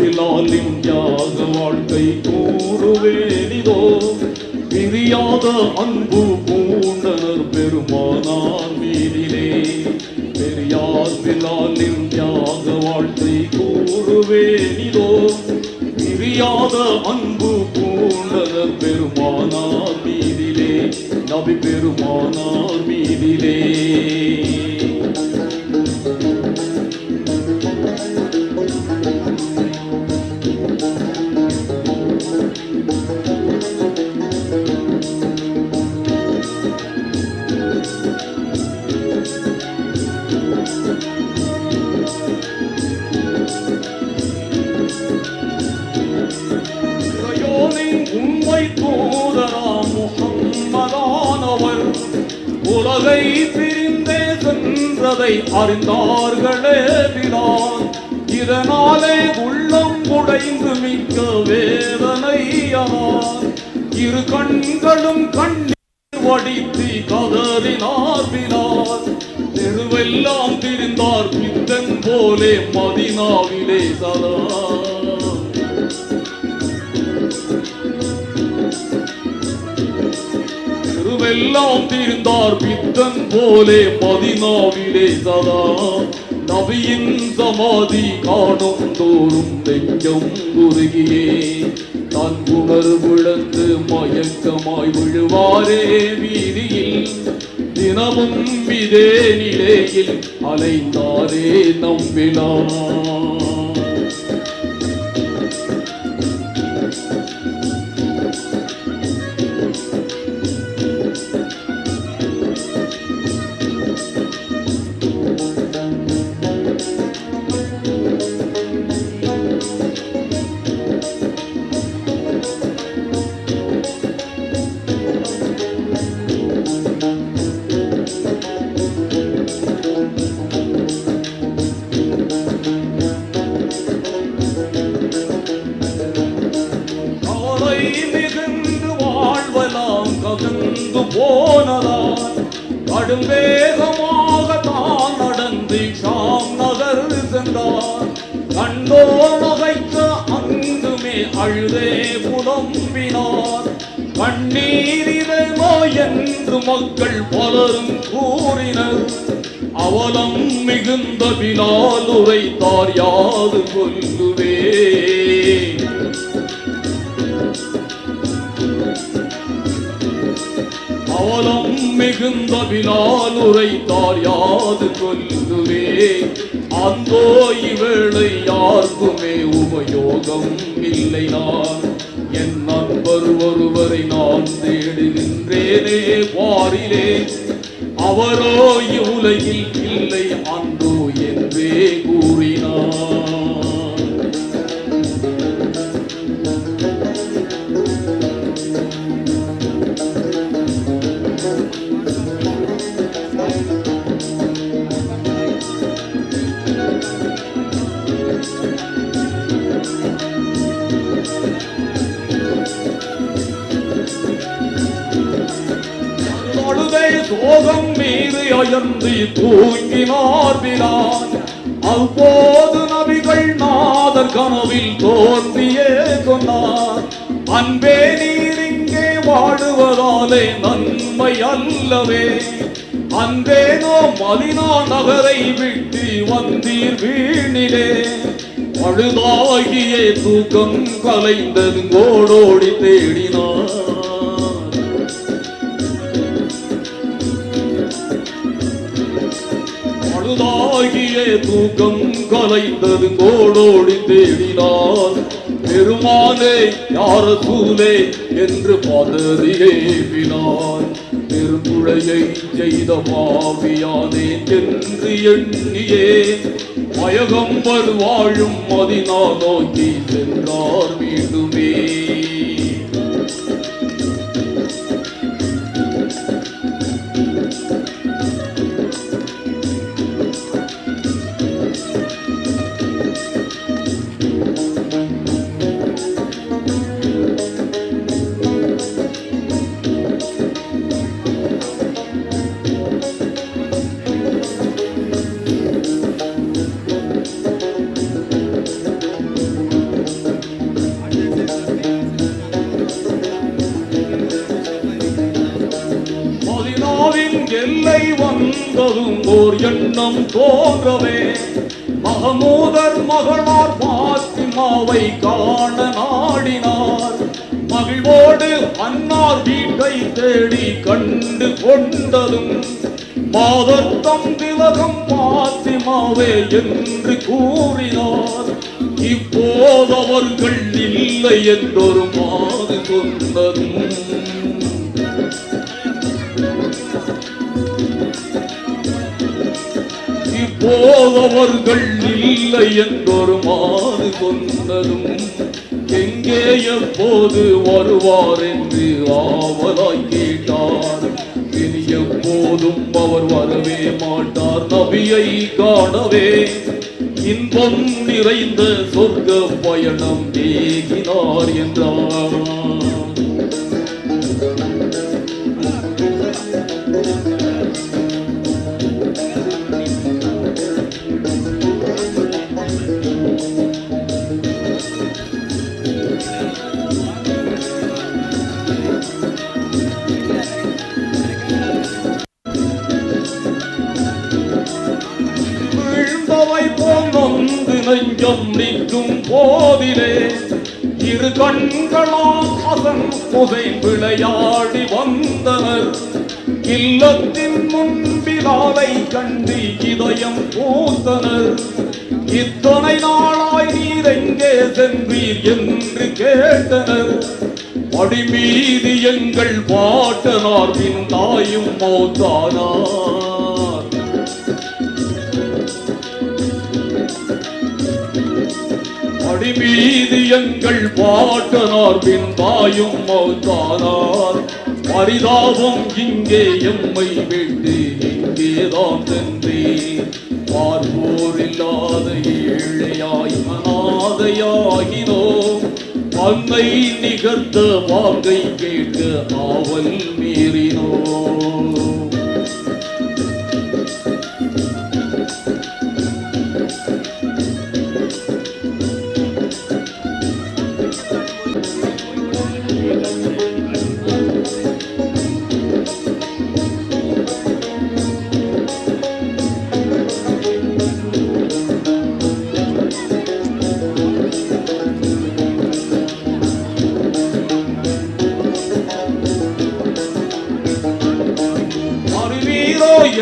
பிலாலின் தியாக வாழ்க்கை கூறுவேனிதோ. பிரியாத அன்பு பூண்டனர் பெருமானார் மீதிலே. பெரியார் பிலாலின் தியாக வாழ்க்கை கூறுவேனிதோ. பிரியாத அன்பு பூண்டனர் பெருமானார் மீதிலே. நபி பெருமானார் மீதிலே. உண்மை தூதராம் முஹம்மதானவர் உலகை பிரிந்தே சென்றதை அறிந்தார்களே பிலால். இதனாலே உள்ளம் உடைந்து மிக்க வேதனையானார். இரு கண்களும் கண்ணீர் வடித்து கதறினார் பிலால். தெருவெல்லாம் திரிந்தார் பித்தன் போலே மதீனாவிலே சதா. எல்லாம் தீர்ந்தார் பித்தன் போலே மதீனாவிலே சதா. நபியின் சமாதி காணும் தோறும் நெஞ்சம் உருகியே தான் உணர்விழந்து மயக்கமாய் விழுவாரே வீதியில். தினமும் இதே நிலையில் அலைந்தாரே நம்பினார். போனதால் கடும் வேகமாக தான் நடந்து ஷாம் நகர் சென்றார். கண்டோர் நகைக்க அங்குமே அழுதே புலம்பினார். கண்ணீரிரோ என்று மக்கள் பலரும் கூறினர். அவலம் மிகுந்த பிலால் உரைத்தார் யாது கொல்லுவே. அவலம் மிகுந்த பிலால் உரைத்தார் யாது கொல்லுவே. அந்தோ இவளை யாருக்குமே உபயோகம் இல்லை. நான் என் நண்பர் ஒருவரை நான் தேடுகின்றேனே வாரிலே. அவரோ இவ்வுலகில் இல்லை அன்றோ என்றே கூறினார். சோகம் மீது அயர்ந்து தூங்கினார் பிலால். அப்போது நபிகள் நாதர் கனவில் தோன்றியே சொன்னார். அன்பே நீர் இங்கே வாழுவதாலே நன்மை அல்லவே. அன்பேனோ மதீனா நகரை விட்டு வந்தீர் வீணிலே. பழுதாகியே தூக்கம் கலைந்தது கோடோடி தேடினார். பழுதாகியே தூக்கம் கலைந்தது கோடோடி தேடினார். பெருமானே யார சூலே என்று பதறியே பினான். பெருங்குழையை செய்த பாவியானே என்று எண்ணியே மயகம் வாழும் மதீனா நோக்கி சென்றார் மீண்டுமே. என்றதும் ஓர் எண்ணம் தோன்றவே மகமூதர் மகளார் பாத்திமாவை காண நாடினார். மகிழ்வோடு அன்னார் வீட்டை தேடி கண்டு கொண்டதும் மாதத்தம் திலகம் பாத்திமாவே என்று கூறினார். இப்போது அவர்கள் இல்லை என்றொரு மாது சொன்னதும் இப்போது அவர்கள் இல்லை என்றொரு மாது சொன்னதும் எங்கே எப்போது வருவார் என்று ஆவலாய் கேட்டார். இனி எப்போதும் அவர் வரவே மாட்டார் நபியை காணவே இன்பம் நிறைந்த சொர்க்க பயணம் ஏகினார் என்றார். நெஞ்சம் நிற்கும் போதிலே இரு கண்களால் ஹசன் ஹுசைன் விளையாடி வந்தனர். இல்லத்தின் முன்பிலாலை கண்டு இதயம் பூத்தனர். இத்தனை நாளாய் நீர் எங்கே சென்றீர் என்று கேட்டனர். படி மீது எங்கள் பாட்டனார் பின் தாயும் மௌத்தானார். படி மீது எங்கள் பாட்டனார் பின் தாயும் மௌத்தானார். பரிதாபம் இங்கே எம்மை விட்டு இங்கேதான் சென்றே பார்ப்போர் இல்லாத ஏழையாய் அநாதையாகினோம். அன்னை நிகழ்த்த வாங்கை கேட்க ஆவல் மீறினோம்.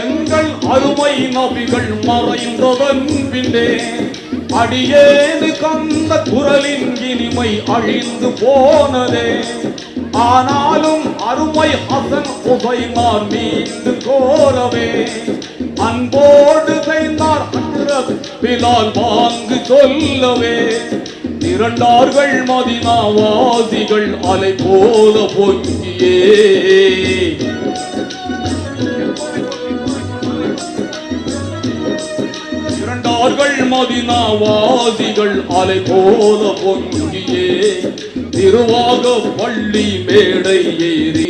எங்கள் அருமை நபிகள் மறைந்ததன் பின்னே அடியேது கந்த குரலின் இனிமை அழிந்து போனதே. ஆனாலும் அருமை ஹசன் ஹுசைனார் மீது கோரவே அன்போடு செய்தார் ஹஜ்ரத் பிலால் வாங்கு சொல்லவே. திரண்டார்கள் மதீனா வாசிகள் அலை போல பொங்கியே. மதீனா வாசிகள் அலை போல பொங்கியே. திருவாக பள்ளி மேடை ஏறி